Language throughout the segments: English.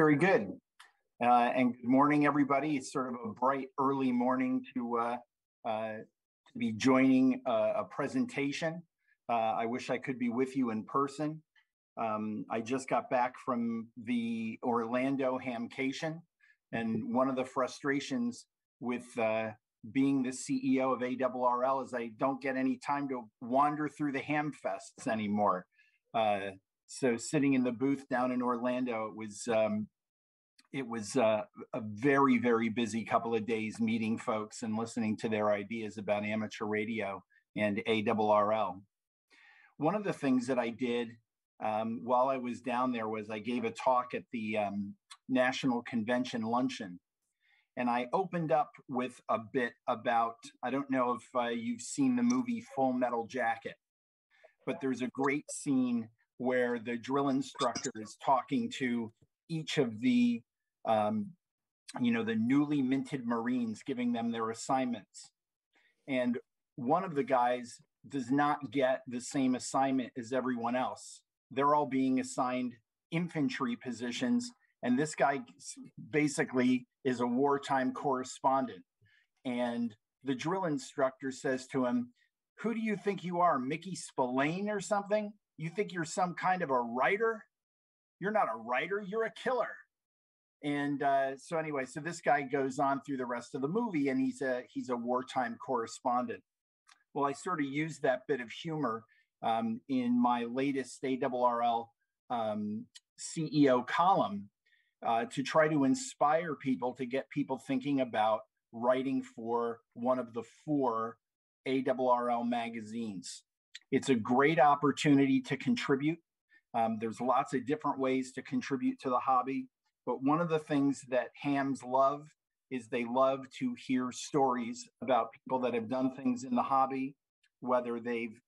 Very good. And good morning, everybody. It's sort of a bright early morning to be joining a presentation. I wish I could be with you in person. I just got back from the Orlando HAMCON, and one of the frustrations with being the CEO of ARRL is I don't get any time to wander through the ham fests anymore. So sitting in the booth down in Orlando, it was a very, very busy couple of days meeting folks and listening to their ideas about amateur radio and ARRL. One of the things that I did while I was down there was I gave a talk at the National Convention Luncheon. And I opened up with a bit about, I don't know if you've seen the movie Full Metal Jacket, but there's a great scene where the drill instructor is talking to each of the, the newly minted Marines, giving them their assignments. And one of the guys does not get the same assignment as everyone else. They're all being assigned infantry positions. And this guy basically is a wartime correspondent. And the drill instructor says to him, "Who do you think you are, Mickey Spillane or something? You think you're some kind of a writer? You're not a writer, you're a killer." And so this guy goes on through the rest of the movie, and he's a wartime correspondent. Well, I sort of used that bit of humor in my latest ARRL CEO column to try to inspire people, to get people thinking about writing for one of the 4 ARRL magazines. It's a great opportunity to contribute. There's lots of different ways to contribute to the hobby, but one of the things that hams love is they love to hear stories about people that have done things in the hobby, whether they've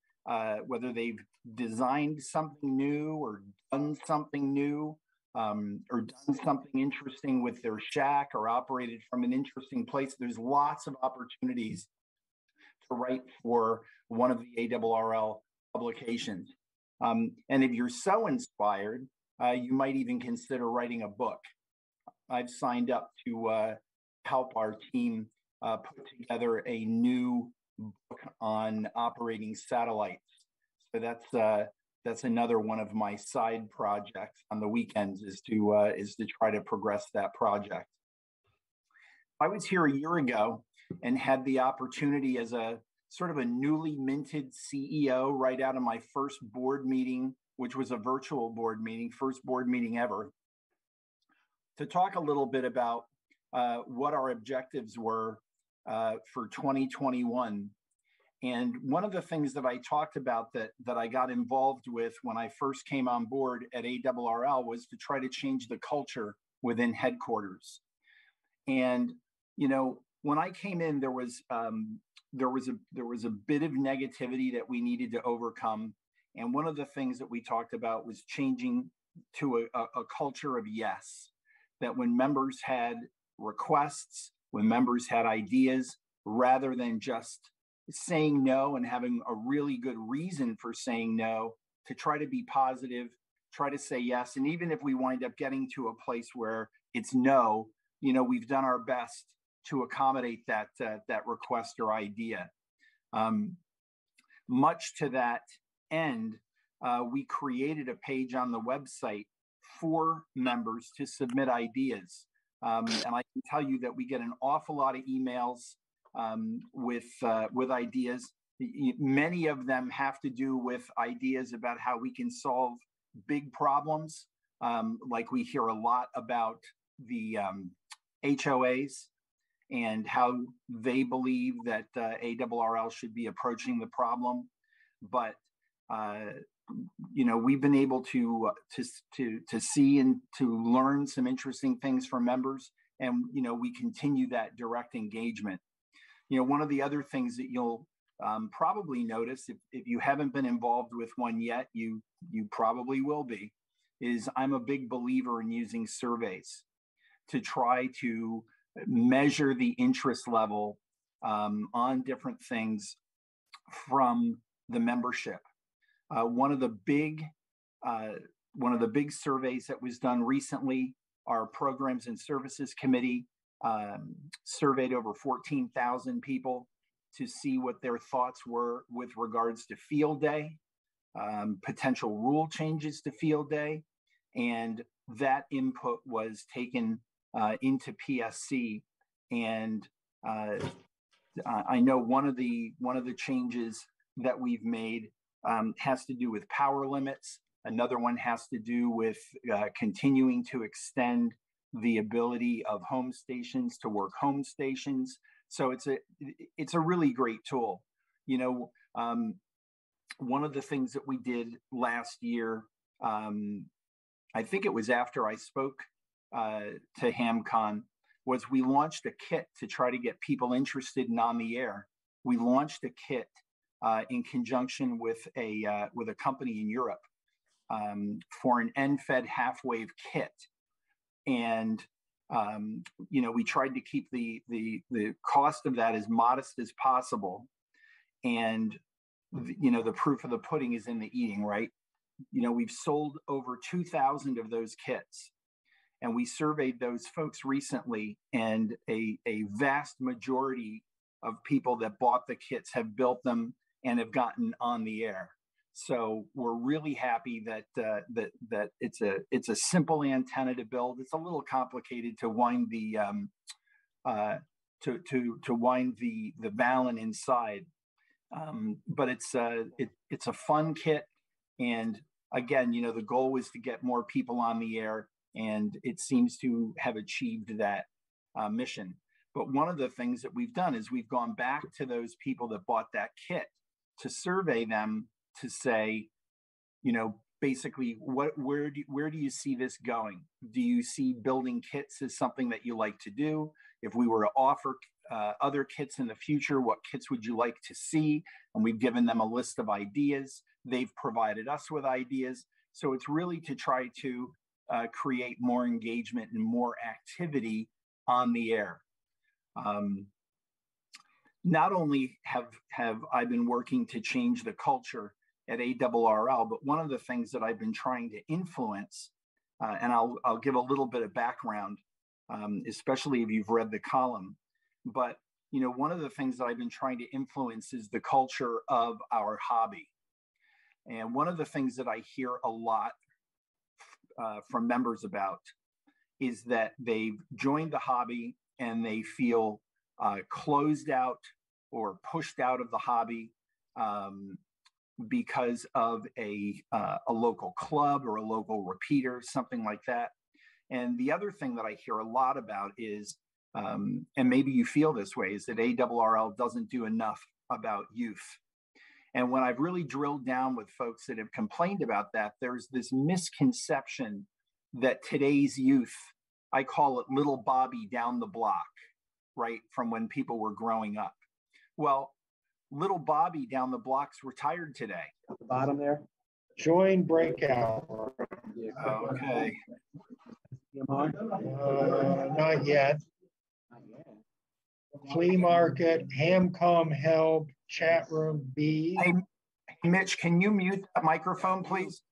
designed something new or done something new, or done something interesting with their shack or operated from an interesting place. There's lots of opportunities to write for one of the ARRL publications. And if you're so inspired, you might even consider writing a book. I've signed up to help our team put together a new book on operating satellites. So that's another one of my side projects on the weekends is to try to progress that project. I was here a year ago and had the opportunity as a sort of a newly minted CEO right out of my first board meeting, which was a virtual board meeting, first board meeting ever, to talk a little bit about what our objectives were for 2021. And one of the things that I talked about that I got involved with when I first came on board at ARRL was to try to change the culture within headquarters. And, when I came in, there was a bit of negativity that we needed to overcome. And one of the things that we talked about was changing to a culture of yes, that when members had requests, when members had ideas, rather than just saying no and having a really good reason for saying no, to try to be positive, try to say yes. And even if we wind up getting to a place where it's no, we've done our best to accommodate that request or idea. Much to that end, we created a page on the website for members to submit ideas. And I can tell you that we get an awful lot of emails with ideas. Many of them have to do with ideas about how we can solve big problems. Like we hear a lot about the HOAs and how they believe that ARRL should be approaching the problem. But we've been able to see and to learn some interesting things from members, and we continue that direct engagement. One of the other things that you'll probably notice, if you haven't been involved with one yet, you probably will be, is I'm a big believer in using surveys to try to measure the interest level on different things from the membership. One of the big surveys that was done recently Our Programs and Services Committee surveyed over 14,000 people to see what their thoughts were with regards to field day, potential rule changes to field day, and that input was taken into PSC. And I know one of the changes that we've made has to do with power limits. Another one has to do with continuing to extend the ability of home stations to work home stations. So it's a really great tool. You know, one of the things that we did last year, I think it was after I spoke to HAMCON, was we launched a kit to try to get people interested in on the air. We launched a kit in conjunction with a company in Europe for an end-fed half-wave kit, and you know, we tried to keep the cost of that as modest as possible. And you know, the proof of the pudding is in the eating, right? You know, we've sold over 2,000 of those kits. And we surveyed those folks recently, and a vast majority of people that bought the kits have built them and have gotten on the air. So we're really happy that that it's a simple antenna to build. It's a little complicated to wind the to wind the balun inside, but it's a fun kit. And again, you know, the goal was to get more people on the air, and it seems to have achieved that mission. But one of the things that we've done is we've gone back to those people that bought that kit to survey them to say, you know, basically, where do you see this going? Do you see building kits as something that you like to do? If we were to offer other kits in the future, what kits would you like to see? And we've given them a list of ideas. They've provided us with ideas. So it's really to try to create more engagement and more activity on the air. Not only have I been working to change the culture at ARRL, but one of the things that I've been trying to influence, and I'll give a little bit of background, especially if you've read the column, but you know, one of the things that I've been trying to influence is the culture of our hobby. And one of the things that I hear a lot from members about is that they've joined the hobby and they feel closed out or pushed out of the hobby because of a local club or a local repeater, something like that. And the other thing that I hear a lot about is, and maybe you feel this way, is that ARRL doesn't do enough about youth. And when I've really drilled down with folks that have complained about that, there's this misconception that today's youth, I call it little Bobby down the block, right, from when people were growing up. Well, little Bobby down the block's retired today. At the bottom there. Join breakout. Okay. Not yet. Flea market, HAMCON help, chat room B. Hey, Mitch, can you mute the microphone, please?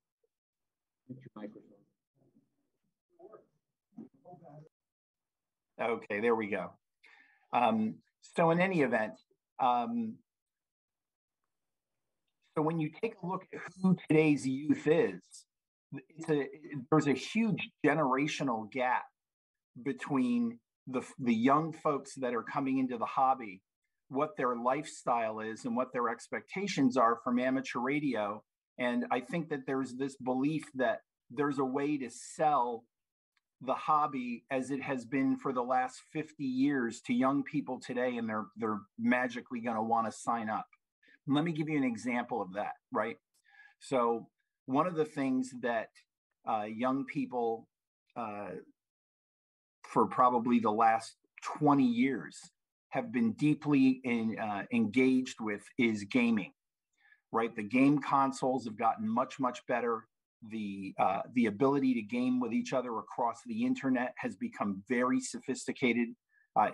Okay, there we go. So in any event, so when you take a look at who today's youth is, there's a huge generational gap between the young folks that are coming into the hobby, what their lifestyle is and what their expectations are from amateur radio. And I think that there's this belief that there's a way to sell the hobby as it has been for the last 50 years to young people today, and they're magically going to want to sign up. Let me give you an example of that, right? So one of the things that young people for probably the last 20 years have been deeply engaged with is gaming, right? The game consoles have gotten much, much better. The ability to game with each other across the internet has become very sophisticated.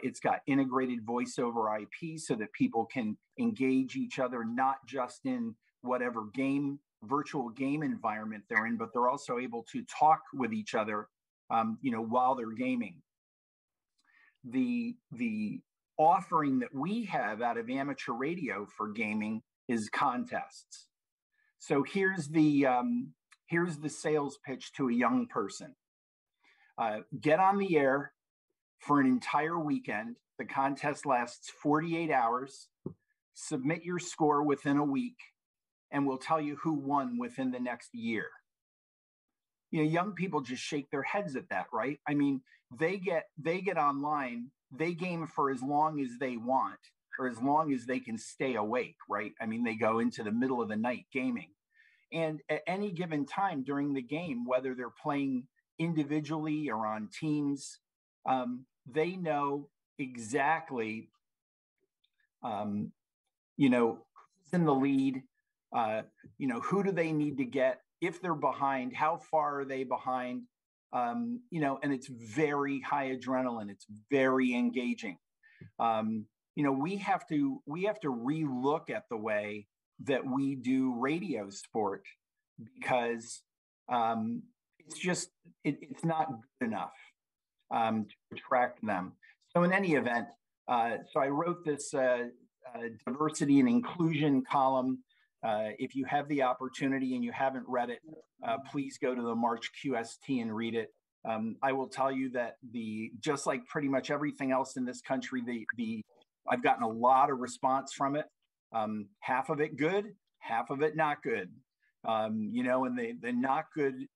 It's got integrated voice over IP so that people can engage each other, not just in whatever virtual game environment they're in, but they're also able to talk with each other while they're gaming. The offering that we have out of amateur radio for gaming is contests. So here's the sales pitch to a young person. Get on the air for an entire weekend. The contest lasts 48 hours. Submit your score within a week, and we'll tell you who won within the next year. Young people just shake their heads at that, right? I mean, they get online, they game for as long as they want, or as long as they can stay awake, right? I mean, they go into the middle of the night gaming. And at any given time during the game, whether they're playing individually or on teams, they know exactly, who's in the lead, who do they need to get, if they're behind, how far are they behind, and it's very high adrenaline. It's very engaging. We have to relook at the way that we do radio sport, because it's not good enough to attract them. So in any event, so I wrote this diversity and inclusion column. If you have the opportunity and you haven't read it, please go to the March QST and read it. I will tell you that just like pretty much everything else in this country, I've gotten a lot of response from it. Half of it good, half of it not good. And the not good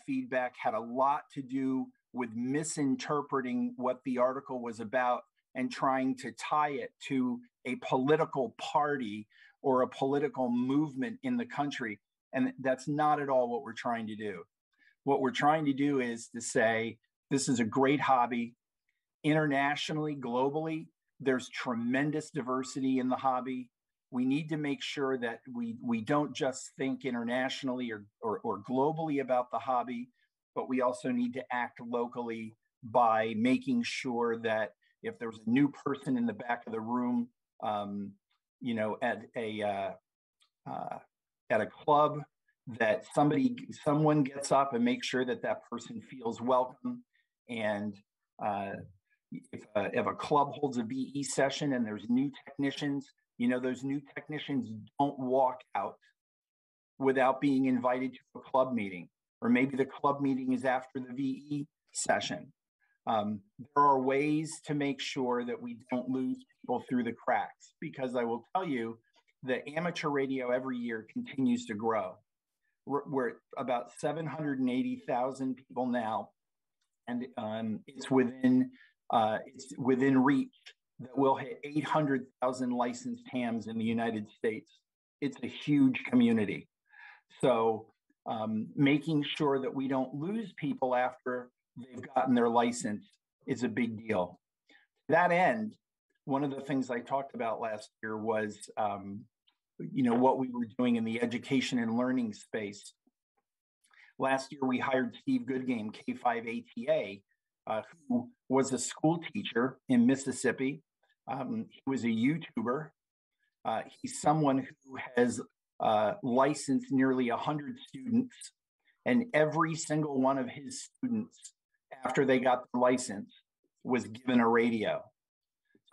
feedback had a lot to do with misinterpreting what the article was about and trying to tie it to a political party or a political movement in the country. And that's not at all what we're trying to do. What we're trying to do is to say, this is a great hobby. Internationally, globally, there's tremendous diversity in the hobby. We need to make sure that we don't just think internationally or globally about the hobby, but we also need to act locally by making sure that if there's a new person in the back of the room, at a club, that someone gets up and makes sure that person feels welcome. And if a club holds a BE session and there's new technicians, those new technicians don't walk out without being invited to a club meeting, or maybe the club meeting is after the VE session. There are ways to make sure that we don't lose people through the cracks, because I will tell you that amateur radio every year continues to grow. We're at about 780,000 people now, and it's within reach that we'll hit 800,000 licensed hams in the United States. It's a huge community. So making sure that we don't lose people after they've gotten their license is a big deal. To that end, one of the things I talked about last year was, what we were doing in the education and learning space. Last year, we hired Steve Goodgame, K5 ATA, who was a school teacher in Mississippi. He was a YouTuber. He's someone who has licensed nearly 100 students, and every single one of his students, after they got the license, was given a radio.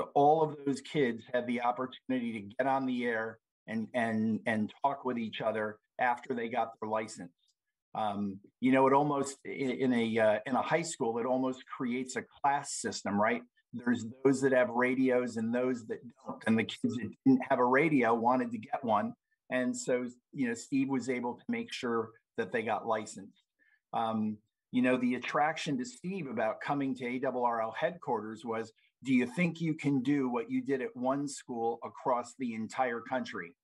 So all of those kids had the opportunity to get on the air and talk with each other after they got their license. It almost in a high school, it almost creates a class system, right? There's those that have radios and those that don't, and the kids that didn't have a radio wanted to get one, and so Steve was able to make sure that they got licensed. The attraction to Steve about coming to ARRL headquarters was, do you think you can do what you did at one school across the entire country?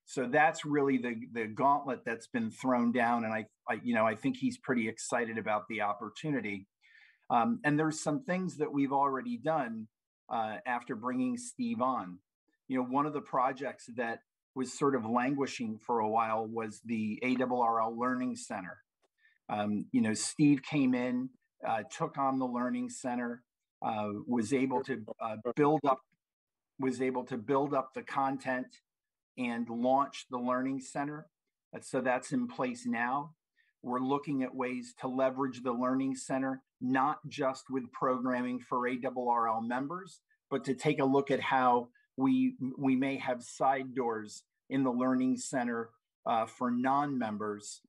So that's really the gauntlet that's been thrown down, and I think he's pretty excited about the opportunity. And there's some things that we've already done after bringing Steve on. One of the projects that was sort of languishing for a while was the ARRL Learning Center. Steve came in, took on the Learning Center, was able to build up the content and launch the Learning Center. So that's in place now. We're looking at ways to leverage the Learning Center, not just with programming for ARRL members, but to take a look at how we may have side doors in the Learning Center for non-members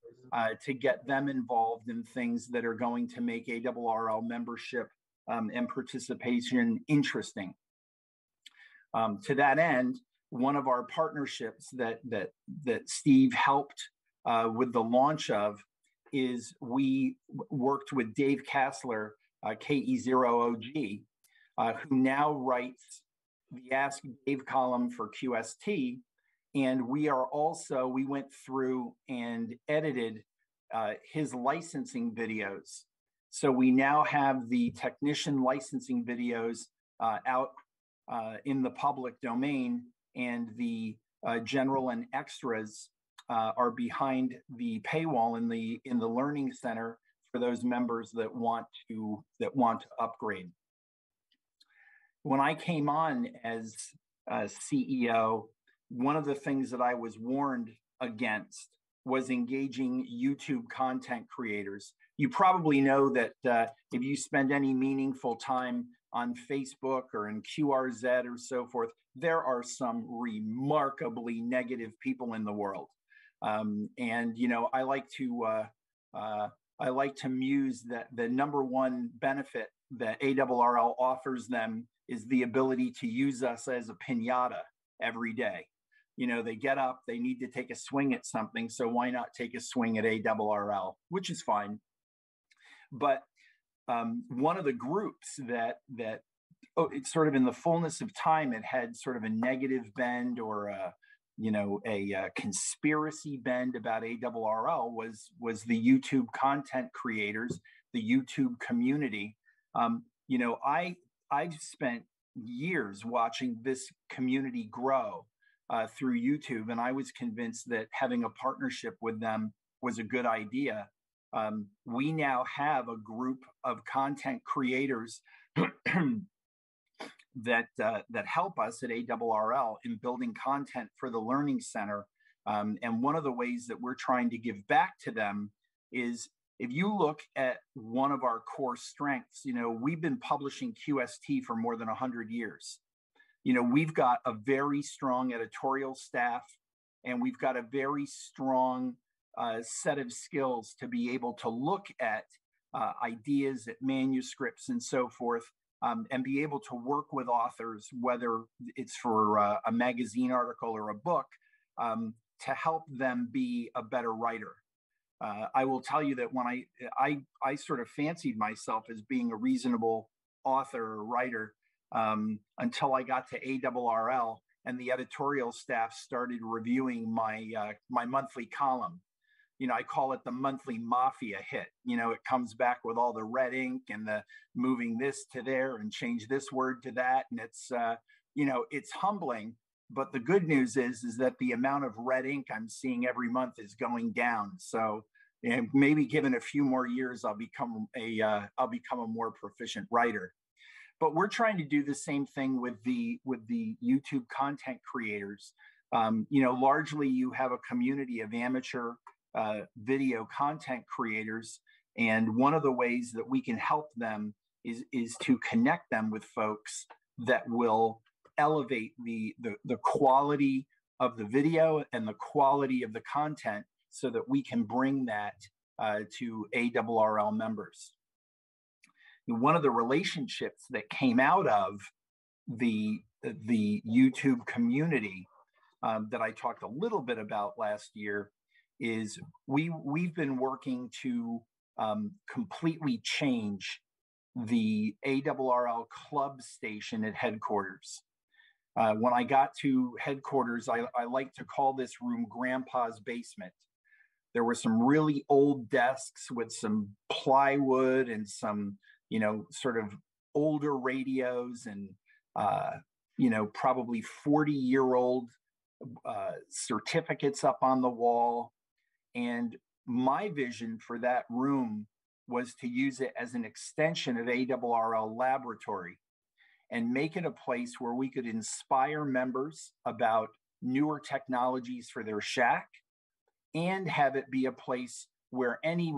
to get them involved in things that are going to make ARRL membership and participation interesting. To that end, one of our partnerships that Steve helped with the launch of is we worked with Dave Kassler, KE0OG, who now writes the Ask Dave column for QST. And we went through and edited his licensing videos. So we now have the technician licensing videos out in the public domain, and the general and extras are behind the paywall in the Learning Center for those members that want to upgrade. When I came on as CEO, one of the things that I was warned against was engaging YouTube content creators. You probably know that if you spend any meaningful time on Facebook or in QRZ or so forth, there are some remarkably negative people in the world. And you know, I like to muse that the number one benefit that ARRL offers them is the ability to use us as a piñata every day. You know, they get up, they need to take a swing at something, so why not take a swing at ARRL, which is fine. But one of the groups that it's sort of in the fullness of time, it had sort of a negative bend or a conspiracy bend about ARRL was the YouTube content creators, the YouTube community. You know, I've spent years watching this community grow through YouTube, and I was convinced that having a partnership with them was a good idea. We now have a group of content creators that help us at ARRL in building content for the Learning Center. And one of the ways that we're trying to give back to them is, if you look at one of our core strengths, you know, we've been publishing QST for more than 100 years. You know, we've got a very strong editorial staff, and we've got a very strong set of skills to be able to look at ideas, at manuscripts and so forth, and be able to work with authors, whether it's for a magazine article or a book, to help them be a better writer. I will tell you that when I sort of fancied myself as being a reasonable author or writer until I got to ARRL and the editorial staff started reviewing my monthly column. You know, I call it the monthly mafia hit. You know, it comes back with all the red ink and the moving this to there and change this word to that. And it's, you know, it's humbling. But the good news is that the amount of red ink I'm seeing every month is going down. So, and maybe given a few more years, I'll become a more proficient writer. But we're trying to do the same thing with the YouTube content creators. You know, largely you have a community of amateur video content creators, and one of the ways that we can help them is to connect them with folks that will elevate the quality of the video and the quality of the content, so that we can bring that to ARRL members. And one of the relationships that came out of the YouTube community that I talked a little bit about last year is we've been working to completely change the ARRL club station at headquarters. When I got to headquarters, I like to call this room Grandpa's basement. There were some really old desks with some plywood and some, you know, sort of older radios and, you know, probably 40-year-old certificates up on the wall. And my vision for that room was to use it as an extension of ARRL Laboratory and make it a place where we could inspire members about newer technologies for their shack, and have it be a place where any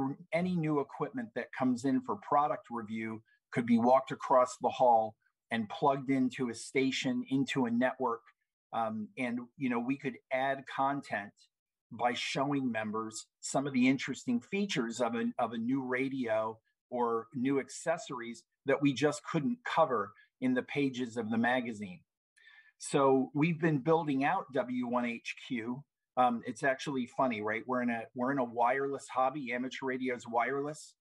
new equipment that comes in for product review could be walked across the hall and plugged into a station, into a network. And we could add content by showing members some of the interesting features of a new radio or new accessories that we just couldn't cover in the pages of the magazine. So we've been building out W1HQ. It's actually funny, right? We're in a wireless hobby. Amateur radio is wireless.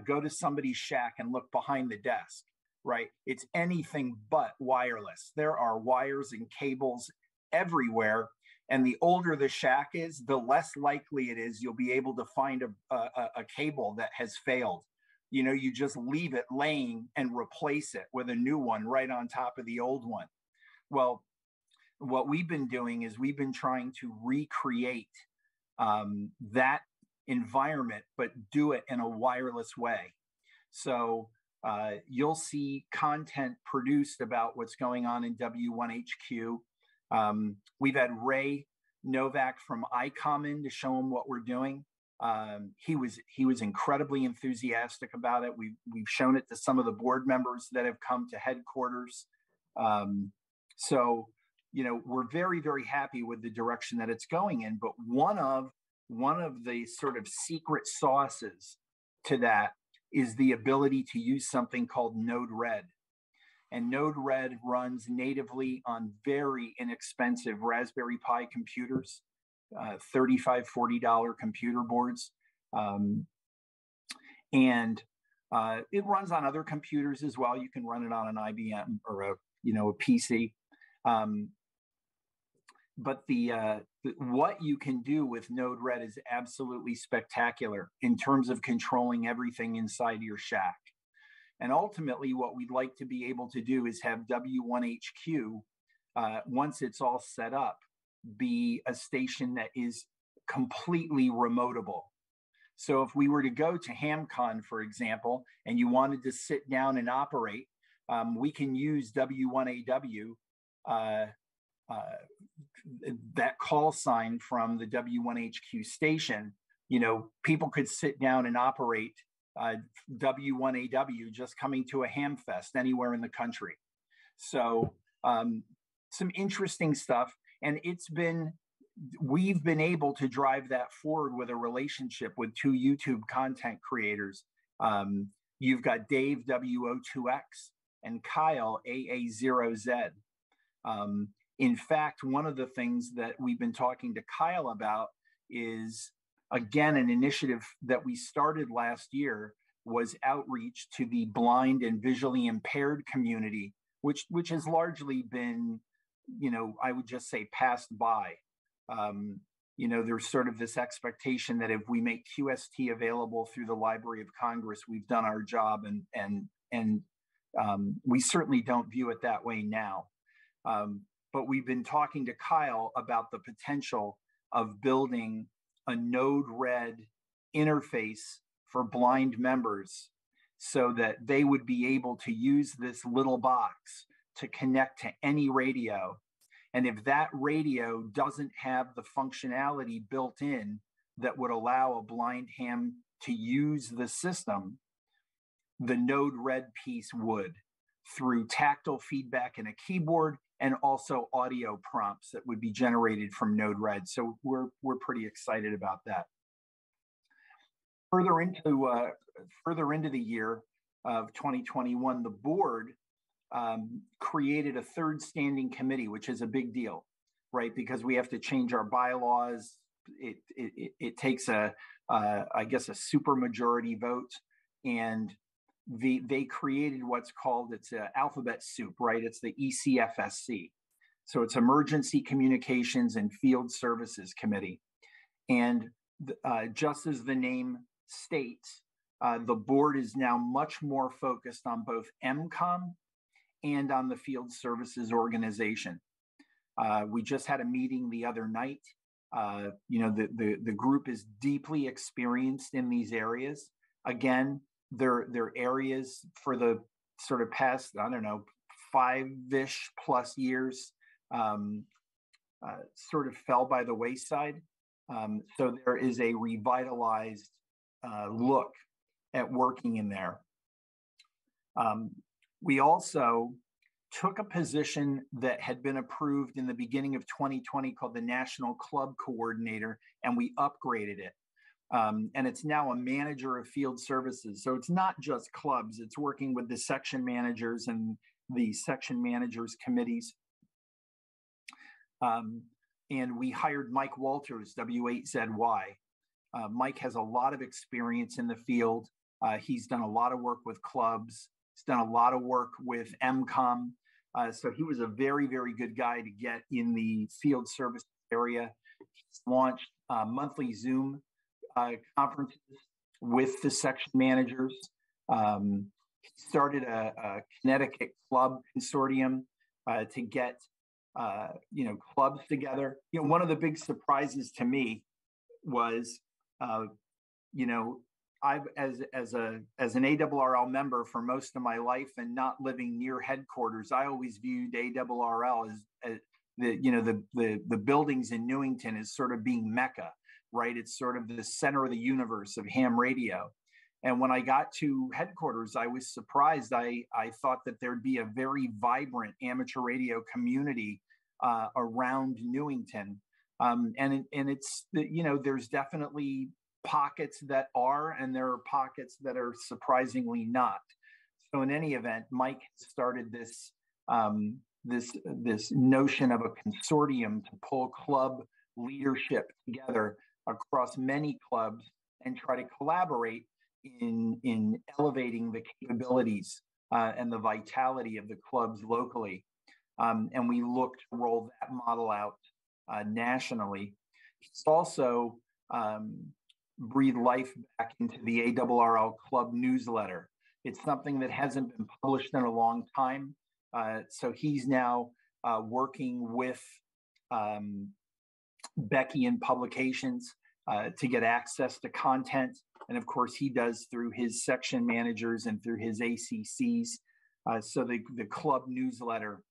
Go to somebody's shack and look behind the desk, right? It's anything but wireless. There are wires and cables everywhere. And the older the shack is, the less likely it is you'll be able to find a cable that has failed. You just leave it laying and replace it with a new one right on top of the old one. Well, what we've been doing is we've been trying to recreate that environment, but do it in a wireless way. So you'll see content produced about what's going on in W1HQ. We've had Ray Novak from ICOM in to show him what we're doing. He was incredibly enthusiastic about it. We've shown it to some of the board members that have come to headquarters. So we're very, very happy with the direction that it's going in. But one of the sort of secret sauces to that is the ability to use something called Node-RED. And Node-RED runs natively on very inexpensive Raspberry Pi computers, $35, $40 computer boards. And it runs on other computers as well. You can run it on an IBM or a PC. But what you can do with Node-RED is absolutely spectacular in terms of controlling everything inside your shack. And ultimately, what we'd like to be able to do is have W1HQ, once it's all set up, be a station that is completely remotable. So if we were to go to HAMCON, for example, and you wanted to sit down and operate, we can use W1AW, that call sign from the W1HQ station. People could sit down and operate W1AW just coming to a ham fest anywhere in the country. So some interesting stuff. And we've been able to drive that forward with a relationship with two YouTube content creators. You've got Dave WO2X and Kyle AA0Z. In fact, one of the things that we've been talking to Kyle about is, again, an initiative that we started last year was outreach to the blind and visually impaired community, which has largely been, I would just say passed by. There's sort of this expectation that if we make QST available through the Library of Congress, we've done our job, and we certainly don't view it that way now. But we've been talking to Kyle about the potential of building a Node-RED interface for blind members so that they would be able to use this little box to connect to any radio. And if that radio doesn't have the functionality built in that would allow a blind ham to use the system, the Node-RED piece would, through tactile feedback in a keyboard and also audio prompts that would be generated from Node-RED. So we're pretty excited about that. Further into the year of 2021, the board created a third standing committee, which is a big deal, right? Because we have to change our bylaws. It takes I guess a supermajority vote, and they created what's called, it's an alphabet soup, right? It's the ECFSC. So it's Emergency Communications and Field Services Committee. And just as the name states, the board is now much more focused on both MCOM and on the Field Services Organization. We just had a meeting the other night. The group is deeply experienced in these areas. Again, they're areas for the sort of past, 5-ish plus years, sort of fell by the wayside. So there is a revitalized look at working in there. We also took a position that had been approved in the beginning of 2020 called the National Club Coordinator, and we upgraded it. And it's now a manager of field services. So it's not just clubs, it's working with the section managers and the section managers committees. And we hired Mike Walters, W8ZY. Mike has a lot of experience in the field. He's done a lot of work with clubs. He's done a lot of work with HAMCON. So he was a very, very good guy to get in the field service area. He's launched monthly Zoom conferences with the section managers. He started a Connecticut club consortium to get clubs together. One of the big surprises to me was, I've as an ARRL member for most of my life and not living near headquarters, I always viewed ARRL as the buildings in Newington as sort of being Mecca, right? It's sort of the center of the universe of ham radio. And when I got to headquarters, I was surprised. I thought that there'd be a very vibrant amateur radio community around Newington. And it's, there's definitely pockets that are, and there are pockets that are surprisingly not. So in any event, Mike started this this notion of a consortium to pull club leadership together across many clubs and try to collaborate in elevating the capabilities and the vitality of the clubs locally. And we look to roll that model out nationally. It's also breathe life back into the ARRL Club newsletter. It's something that hasn't been published in a long time. So he's now working with Becky in Publications to get access to content. And of course, he does through his section managers and through his ACCs. So the club newsletter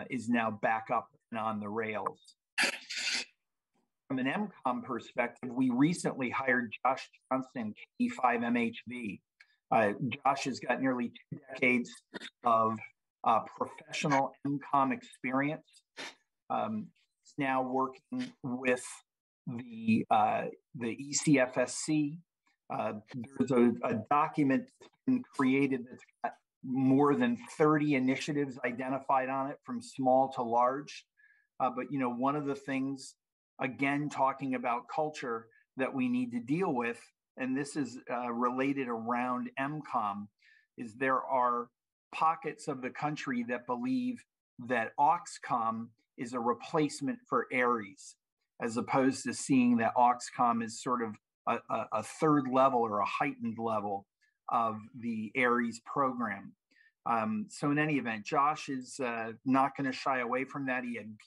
is now back up and on the rails. From an MCOM perspective, we recently hired Josh Johnson, K5MHV. Josh has got nearly 2 decades of professional MCOM experience. He's now working with the ECFSC. There's a document that's been created that's got more than 30 initiatives identified on it, from small to large. But one of the things, again, talking about culture, that we need to deal with, and this is related around MCOM, is there are pockets of the country that believe that Auxcom is a replacement for ARRL, as opposed to seeing that Auxcom is sort of a third level or a heightened level of the ARRL program. So in any event, Josh is not going to shy away from that.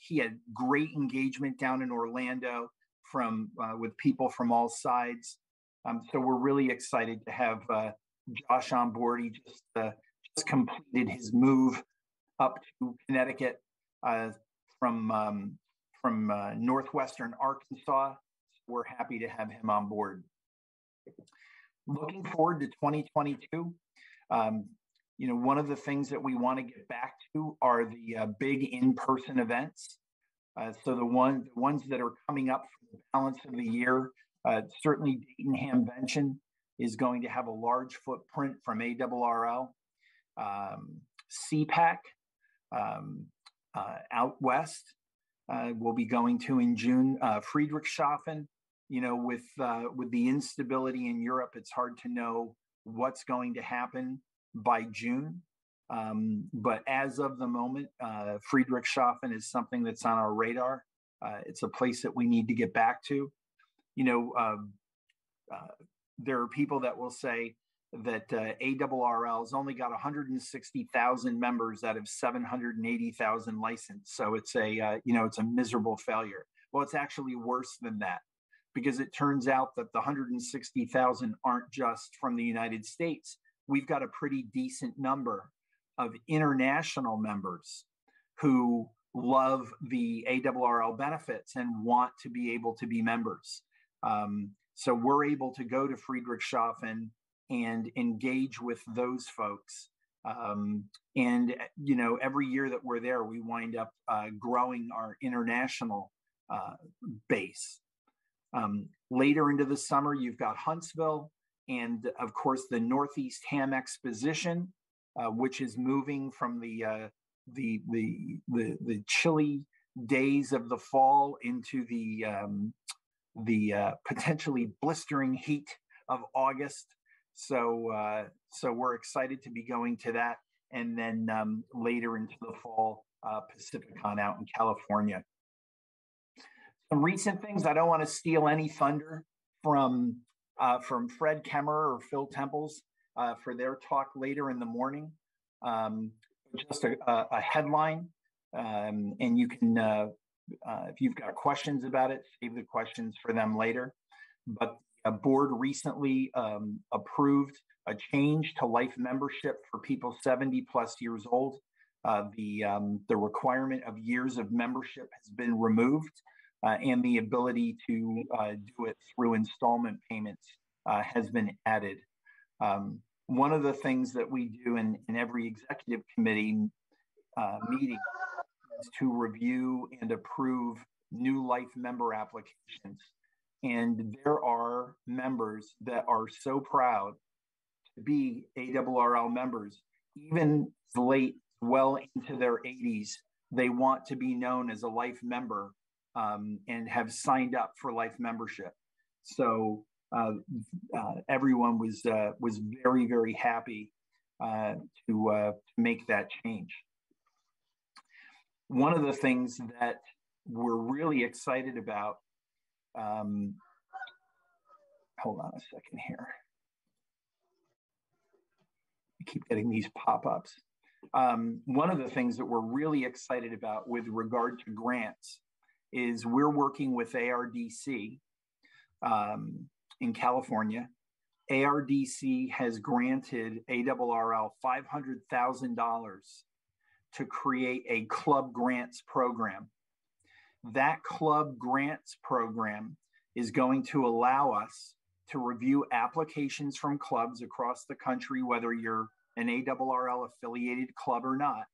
He had great engagement down in Orlando with people from all sides. So we're really excited to have Josh on board. He just completed his move up to Connecticut from northwestern Arkansas. We're happy to have him on board. Looking forward to 2022. One of the things that we want to get back to are the big in-person events. So the ones that are coming up for the balance of the year, certainly Dayton Hamvention is going to have a large footprint from ARRL. CPAC out west we'll be going to in June. Friedrichshafen, with the instability in Europe, it's hard to know what's going to happen by June. But as of the moment, Friedrichshafen is something that's on our radar. It's a place that we need to get back to. There are people that will say that ARRL's only got 160,000 members out of 780,000 licensed. So it's it's a miserable failure. Well, it's actually worse than that, because it turns out that the 160,000 aren't just from the United States. We've got a pretty decent number of international members who love the ARRL benefits and want to be able to be members. So we're able to go to Friedrichshafen and engage with those folks. And, you know, every year that we're there, we wind up growing our international base. Later into the summer, you've got Huntsville, and of course the Northeast Ham Exposition, which is moving from the chilly days of the fall into the potentially blistering heat of August. So we're excited to be going to that, and then later into the fall, Pacificon out in California. Some recent things. I don't want to steal any thunder from Fred Kemmerer or Phil Temples for their talk later in the morning. Just a headline, and you can, if you've got questions about it, save the questions for them later. But a board recently approved a change to life membership for people 70 plus years old. The requirement of years of membership has been removed, and the ability to do it through installment payments has been added. One of the things that we do in every executive committee meeting is to review and approve new life member applications. And there are members that are so proud to be ARRL members, even late, well into their 80s, they want to be known as a life member and have signed up for life membership. So everyone was very, very happy to make that change. One of the things that we're really excited about, hold on a second here. I keep getting these pop-ups. One of the things that we're really excited about with regard to grants is we're working with ARDC in California. ARDC has granted ARRL $500,000 to create a club grants program. That club grants program is going to allow us to review applications from clubs across the country, whether you're an ARRL affiliated club or not,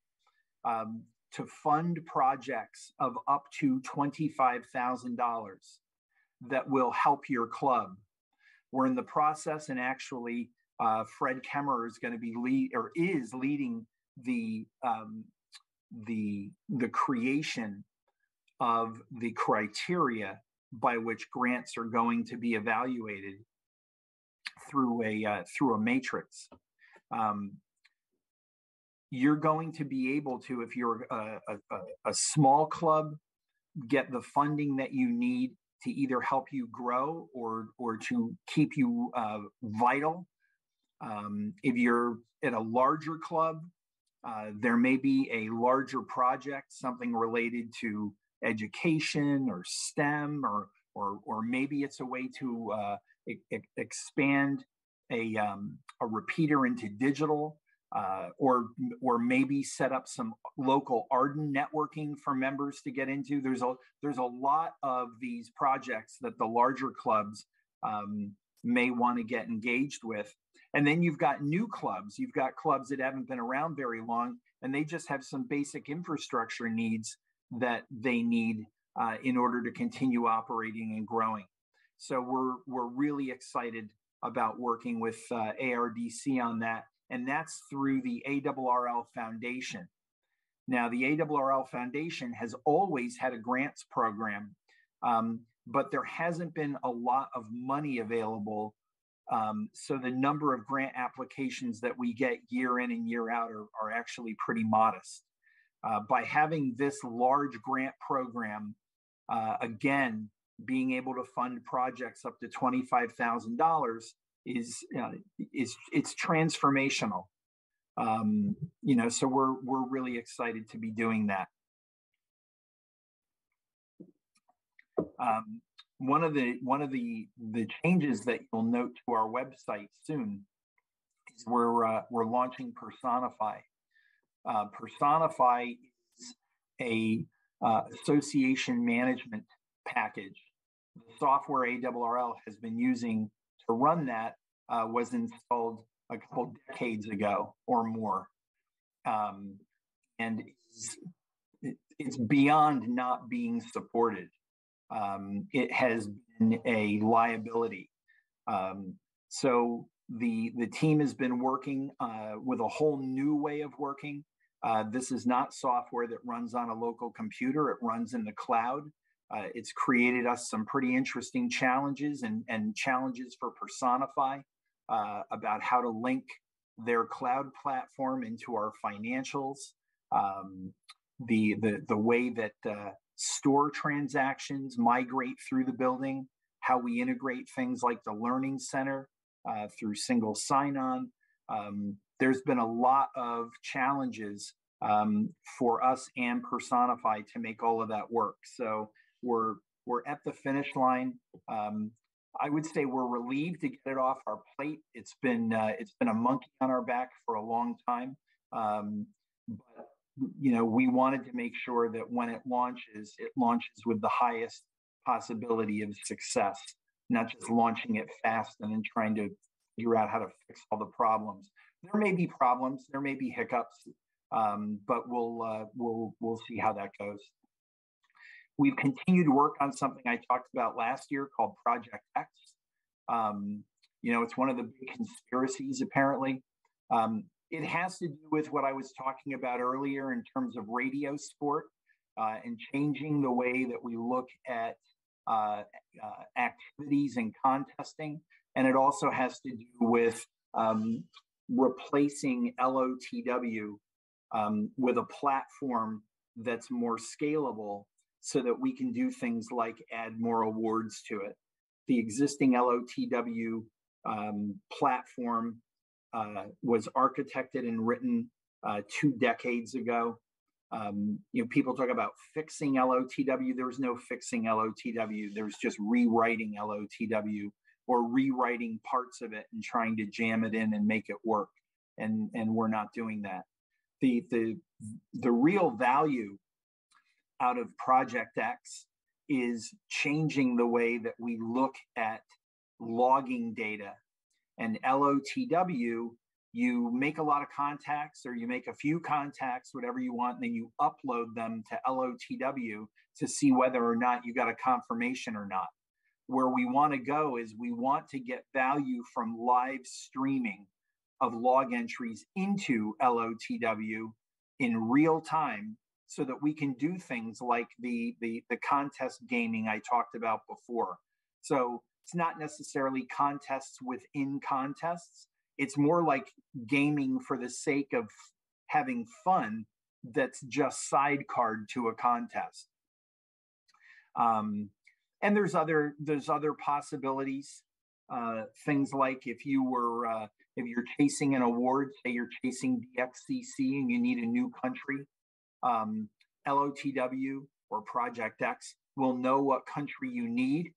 to fund projects of up to $25,000 that will help your club. We're in the process, and actually Fred Kemmerer is going to be leading the creation of the criteria by which grants are going to be evaluated through a matrix. You're going to be able to, if you're a small club, get the funding that you need to either help you grow or to keep you vital. If you're at a larger club, there may be a larger project, something related to education or STEM, or maybe it's a way to expand a repeater into digital, or maybe set up some local Arden networking for members to get into. There's a lot of these projects that the larger clubs may want to get engaged with. And then you've got new clubs. You've got clubs that haven't been around very long, and they just have some basic infrastructure needs that they need in order to continue operating and growing. So we're really excited about working with ARDC on that, and that's through the ARRL Foundation. Now, the ARRL Foundation has always had a grants program, but there hasn't been a lot of money available. So the number of grant applications that we get year in and year out are actually pretty modest. By having this large grant program, again, being able to fund projects up to $25,000 it's transformational. So we're really excited to be doing that. One of the changes that you'll note to our website soon is we're launching Personify. Personify is a association management package The software ARRL has been using to run that was installed a couple decades ago or more. And it's beyond not being supported. It has been a liability. So the team has been working with a whole new way of working. This is not software that runs on a local computer. It runs in the cloud. It's created us some pretty interesting challenges and challenges for Personify about how to link their cloud platform into our financials, the way that store transactions migrate through the building, how we integrate things like the Learning Center through single sign-on. There's been a lot of challenges for us and Personify to make all of that work. So we're at the finish line. I would say we're relieved to get it off our plate. It's been a monkey on our back for a long time, but we wanted to make sure that when it launches with the highest possibility of success, not just launching it fast and then trying to figure out how to fix all the problems. There may be problems, there may be hiccups, but we'll see how that goes. We've continued to work on something I talked about last year called Project X. It's one of the big conspiracies, apparently. It has to do with what I was talking about earlier in terms of radio sport and changing the way that we look at activities and contesting. And it also has to do with replacing LOTW with a platform that's more scalable so that we can do things like add more awards to it. The existing LOTW platform was architected and written 2 decades ago. People talk about fixing LOTW. There's no fixing LOTW. There's just rewriting LOTW or rewriting parts of it and trying to jam it in and make it work. And we're not doing that. The real value out of Project X is changing the way that we look at logging data. And LOTW, you make a lot of contacts or you make a few contacts, whatever you want, and then you upload them to LOTW to see whether or not you got a confirmation or not. Where we want to go is we want to get value from live streaming of log entries into LOTW in real time so that we can do things like the contest gaming I talked about before. So it's not necessarily contests within contests. It's more like gaming for the sake of having fun that's just sidecarred to a contest. And there's other possibilities. Things like if you're chasing an award, say you're chasing DXCC and you need a new country, LOTW or Project X will know what country you need.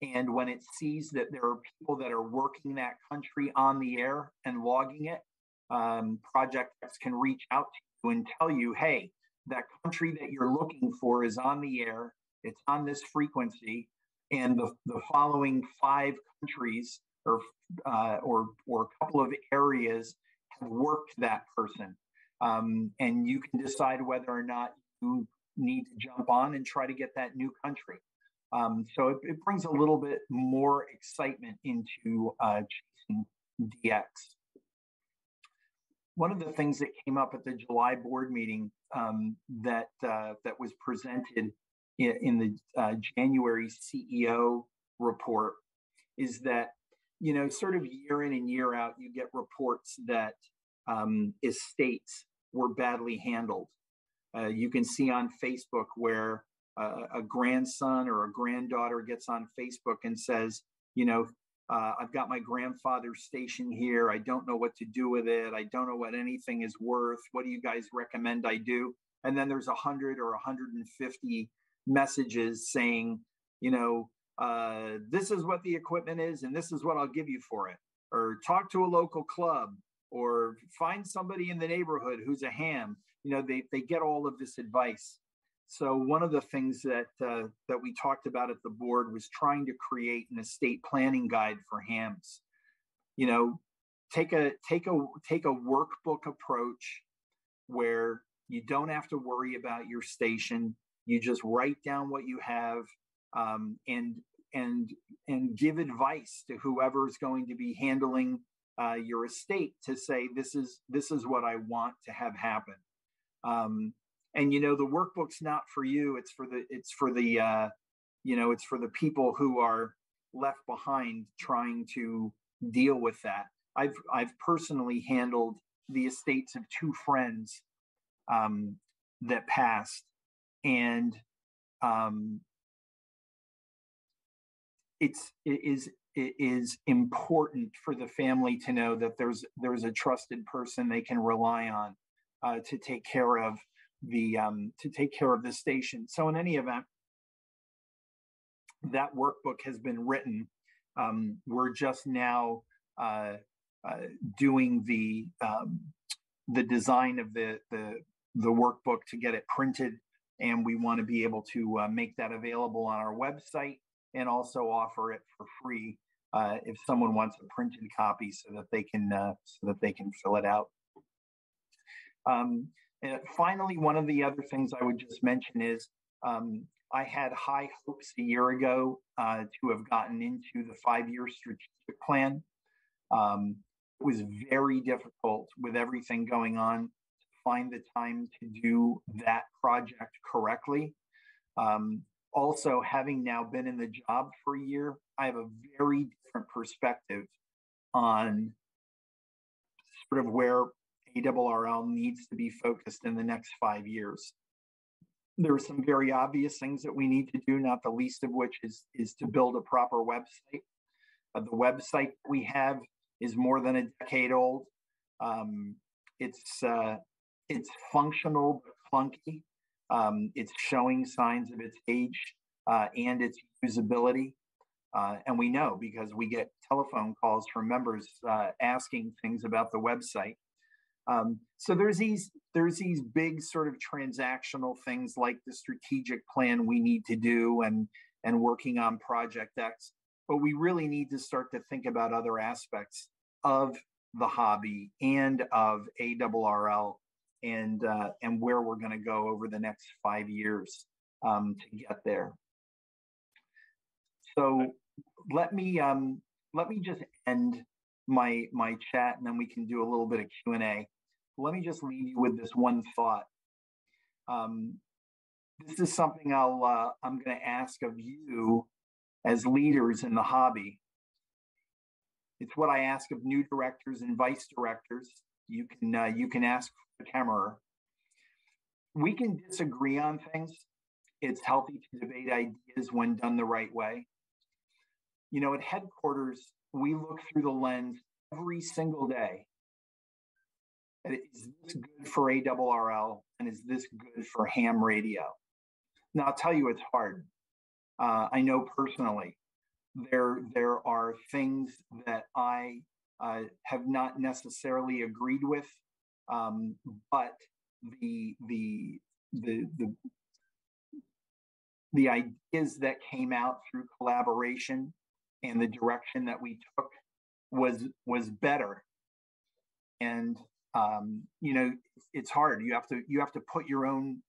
And when it sees that there are people that are working that country on the air and logging it, Project X can reach out to you and tell you, hey, that country that you're looking for is on the air, it's on this frequency, and the following 5 countries or a couple of areas have worked that person. And you can decide whether or not you need to jump on and try to get that new country. So it brings a little bit more excitement into chasing DX. One of the things that came up at the July board meeting that was presented in the January CEO report is that, sort of year in and year out, you get reports that estates were badly handled. You can see on Facebook where a grandson or a granddaughter gets on Facebook and says, I've got my grandfather's station here. I don't know what to do with it. I don't know what anything is worth. What do you guys recommend I do? And then there's 100 or 150 messages saying, this is what the equipment is and this is what I'll give you for it. Or talk to a local club or find somebody in the neighborhood who's a ham. They get all of this advice. So one of the things that that we talked about at the board was trying to create an estate planning guide for hams. You know, take a workbook approach where you don't have to worry about your station. You just write down what you have, and give advice to whoever's going to be handling your estate to say this is what I want to have happen. And you know, the workbook's not for you; it's for the it's for the people who are left behind trying to deal with that. I've personally handled the estates of two friends that passed, and it is important for the family to know that there's a trusted person they can rely on to take care of the station. So in any event, that workbook has been written. We're just now doing the design of the workbook to get it printed, and we want to be able to make that available on our website and also offer it for free if someone wants a printed copy so that they can fill it out. And finally, one of the other things I would just mention is I had high hopes a year ago to have gotten into the 5-year strategic plan. It was very difficult with everything going on to find the time to do that project correctly. Also, having now been in the job for a year, I have a very different perspective on sort of where ARRL needs to be focused in the next 5 years. There are some very obvious things that we need to do, not the least of which is to build a proper website. The website we have is more than a decade old. It's functional but clunky. It's showing signs of its age and its usability. And we know because we get telephone calls from members asking things about the website. So there's these big sort of transactional things like the strategic plan we need to do and working on Project X. But we really need to start to think about other aspects of the hobby and of ARRL and where we're going to go over the next 5 years to get there. So let me just end my chat, and then we can do a little bit of Q&A. Let me just leave you with this one thought. This is something I'm going to ask of you as leaders in the hobby. It's what I ask of new directors and vice directors. You can ask the camera. We can disagree on things. It's healthy to debate ideas when done the right way. You know, at headquarters, we look through the lens every single day. Is this good for ARRL, and is this good for ham radio? Now, I'll tell you, it's hard. I know personally, there are things that I have not necessarily agreed with, but the ideas that came out through collaboration and the direction that we took was better. And you know, it's hard. You have to put your own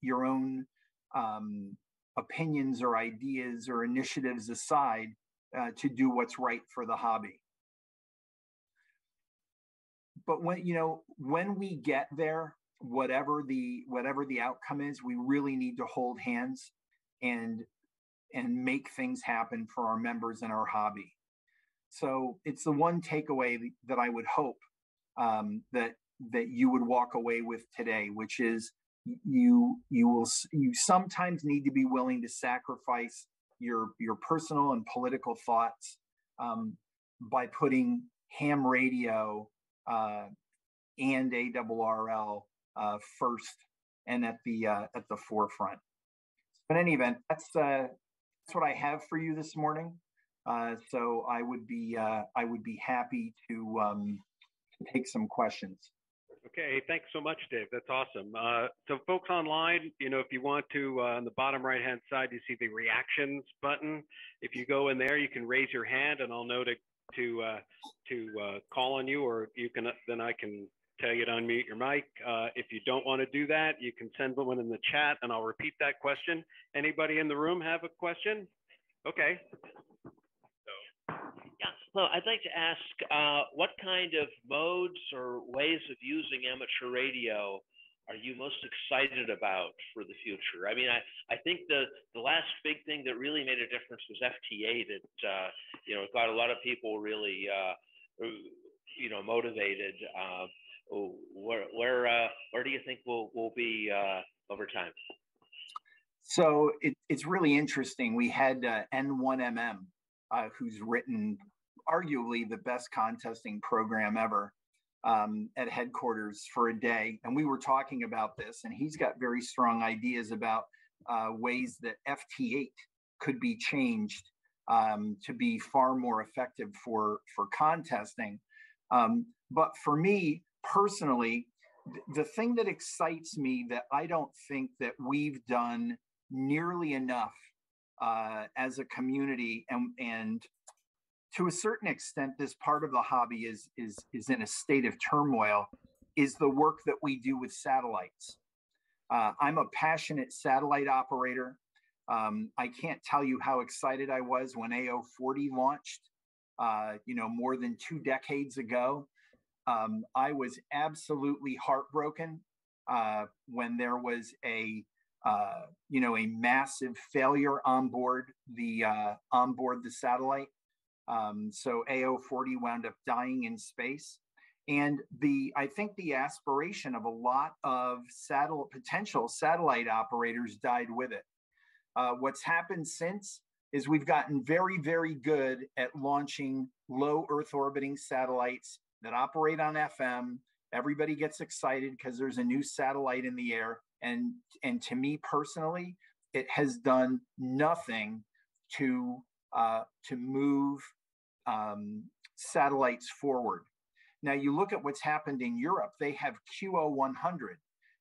opinions or ideas or initiatives aside to do what's right for the hobby. But when we get there, whatever the outcome is, we really need to hold hands and make things happen for our members and our hobby. So it's the one takeaway that I would hope that you would walk away with today, which is you sometimes need to be willing to sacrifice your personal and political thoughts by putting ham radio and ARRL first and at the forefront. But in any event, that's what I have for you this morning. So I would be happy to take some questions. Okay, thanks so much, Dave. That's awesome. So folks online, if you want to, on the bottom right-hand side, you see the reactions button. If you go in there, you can raise your hand and I'll know to call on you, or then I can tell you to unmute your mic. If you don't want to do that, you can send one in the chat and I'll repeat that question. Anybody in the room have a question? Okay. Yeah, so I'd like to ask, what kind of modes or ways of using amateur radio are you most excited about for the future? I mean, I think the last big thing that really made a difference was FTA that, got a lot of people really, motivated. Where do you think we'll be over time? So it's really interesting. We had N1MM, who's written arguably the best contesting program ever at headquarters for a day. And we were talking about this, and he's got very strong ideas about ways that FT8 could be changed to be far more effective for contesting. But for me personally, the thing that excites me that I don't think that we've done nearly enough as a community, and to a certain extent, this part of the hobby is in a state of turmoil, is the work that we do with satellites. I'm a passionate satellite operator. I can't tell you how excited I was when AO40 launched, more than 2 decades ago. I was absolutely heartbroken when there was a massive failure on board the satellite. So AO40 wound up dying in space. And I think the aspiration of a lot of potential satellite operators died with it. What's happened since is we've gotten very, very good at launching low Earth orbiting satellites that operate on FM. Everybody gets excited because there's a new satellite in the air. And to me personally, it has done nothing to move satellites forward. Now you look at what's happened in Europe. They have QO100,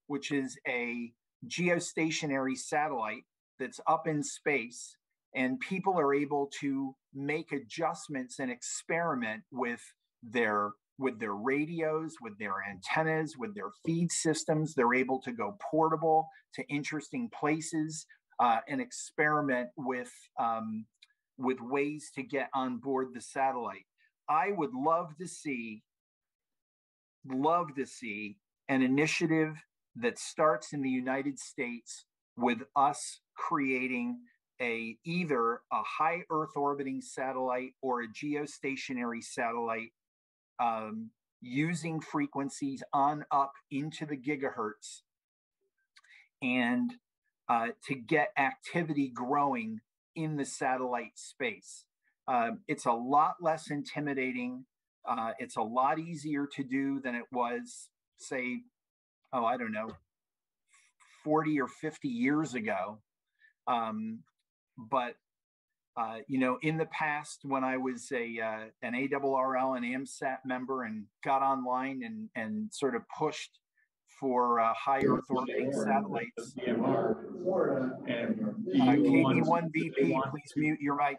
which is a geostationary satellite that's up in space, and people are able to make adjustments and experiment with their radios, with their antennas, with their feed systems. They're able to go portable to interesting places and experiment with ways to get on board the satellite. I would love to see an initiative that starts in the United States with us creating either a high Earth orbiting satellite or a geostationary satellite using frequencies on up into the gigahertz, and to get activity growing in the satellite space. It's a lot less intimidating. It's a lot easier to do than it was, say, 40 or 50 years ago. But in the past, when I was an ARRL and AMSAT member and got online and sort of pushed for high Earth orbiting satellites. KB1VP, please mute your mic.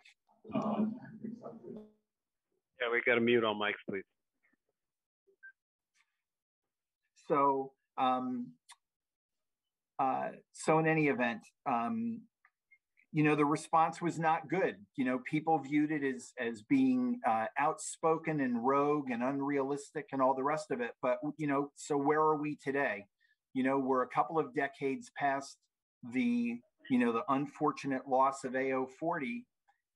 Yeah, we got to mute all mics, please. So, in any event, the response was not good. People viewed it as being outspoken and rogue and unrealistic and all the rest of it. But, so where are we today? We're a couple of decades past the unfortunate loss of AO40.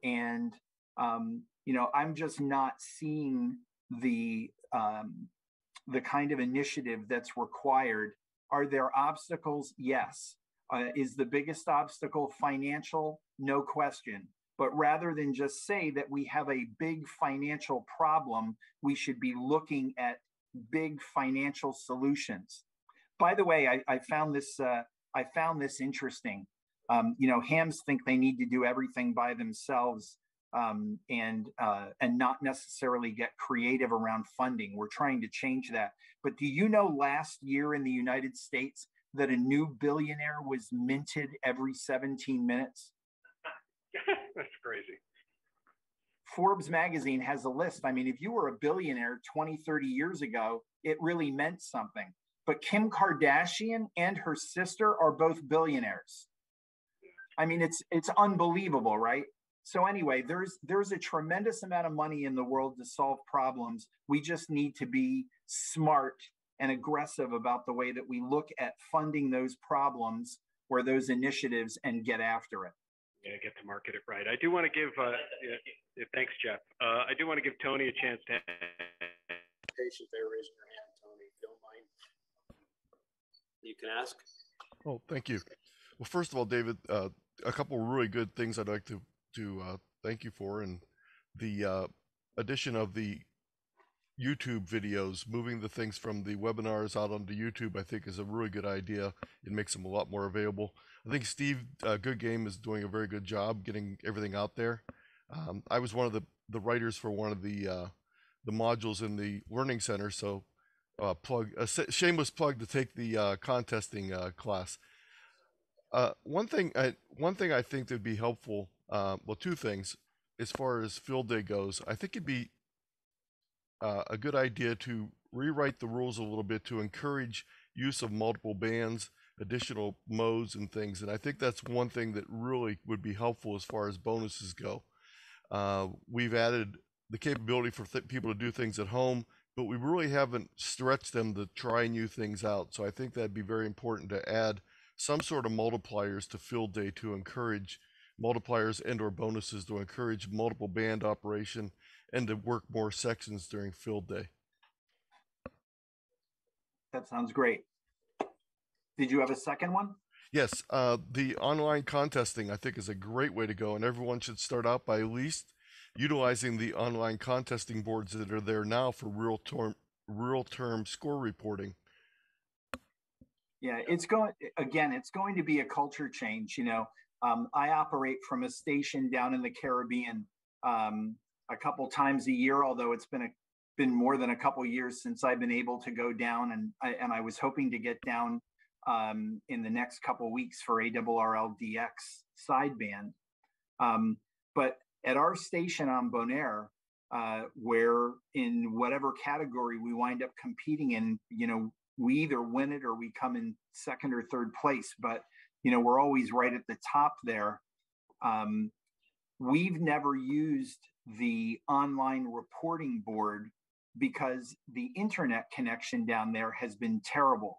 And, I'm just not seeing the kind of initiative that's required. Are there obstacles? Yes. Is the biggest obstacle financial? No question. But rather than just say that we have a big financial problem, we should be looking at big financial solutions. By the way, I found this interesting. Hams think they need to do everything by themselves and not necessarily get creative around funding. We're trying to change that. But do you know last year in the United States that a new billionaire was minted every 17 minutes? That's crazy. Forbes magazine has a list. I mean, if you were a billionaire 20, 30 years ago, it really meant something. But Kim Kardashian and her sister are both billionaires. I mean, it's unbelievable, right? So anyway, there's a tremendous amount of money in the world to solve problems. We just need to be smart and aggressive about the way that we look at funding those problems or those initiatives and get after it. Yeah, get to market it right. I do want to give, thanks, Jeff. I do want to give Tony a chance to. Patient there, raising your hand, Tony, if you don't mind. You can ask. Oh, thank you. Well, first of all, David, a couple of really good things I'd like to thank you for, and the addition of the YouTube videos, moving the things from the webinars out onto YouTube, I think is a really good idea. It makes them a lot more available. I think Steve Good Game is doing a very good job getting everything out there. I was one of the writers for one of the modules in the Learning Center, so shameless plug to take the contesting class. One thing I think that'd be helpful, well, two things, as far as field day goes. I think it'd be a good idea to rewrite the rules a little bit to encourage use of multiple bands, additional modes and things. And I think that's one thing that really would be helpful as far as bonuses go. We've added the capability for people to do things at home, but we really haven't stretched them to try new things out. So I think that'd be very important to add some sort of multipliers to field day to encourage multipliers and or bonuses to encourage multiple band operation and to work more sections during field day. That sounds great. Did you have a second one? Yes, the online contesting I think is a great way to go, and everyone should start out by at least utilizing the online contesting boards that are there now for real-term score reporting. Yeah, it's going to be a culture change. You know, I operate from a station down in the Caribbean a couple times a year, although it's been more than a couple years since I've been able to go down, and I was hoping to get down in the next couple weeks for ARRL DX sideband. But at our station on Bonaire, where in whatever category we wind up competing in, you know, we either win it or we come in second or third place, but, you know, we're always right at the top there. We've never used the online reporting board because the internet connection down there has been terrible.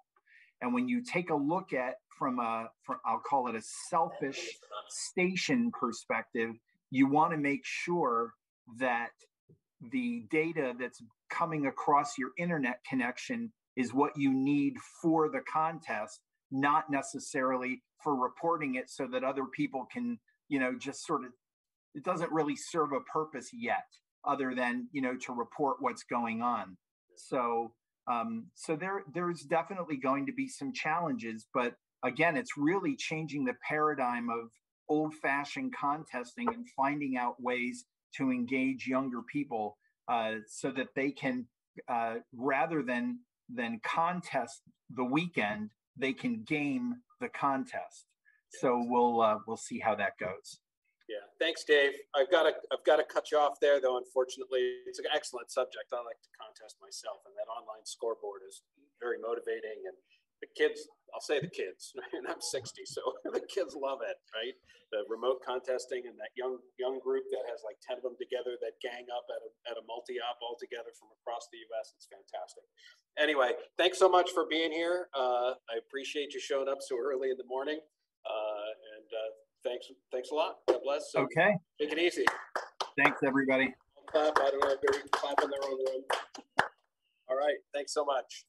And when you take a look at from I'll call it a selfish station perspective, you want to make sure that the data that's coming across your internet connection is what you need for the contest, not necessarily for reporting it so that other people can, you know, just sort of, it doesn't really serve a purpose yet other than, you know, to report what's going on. So, there's definitely going to be some challenges, but again, it's really changing the paradigm of old-fashioned contesting and finding out ways to engage younger people so that they can, rather than contest the weekend, they can game the contest. So we'll see how that goes. Yeah, thanks, Dave. I've got to cut you off there, though. Unfortunately, it's an excellent subject. I like to contest myself, and that online scoreboard is very motivating. And the kids, I'll say the kids, and I'm 60, so the kids love it, right? The remote contesting and that young group that has like 10 of them together that gang up at a multi-op all together from across the U.S. It's fantastic. Anyway, thanks so much for being here. I appreciate you showing up so early in the morning. Thanks a lot. God bless. So okay. Take it easy. Thanks, everybody. Clap. I don't know if they're clapping their own room. All right. Thanks so much.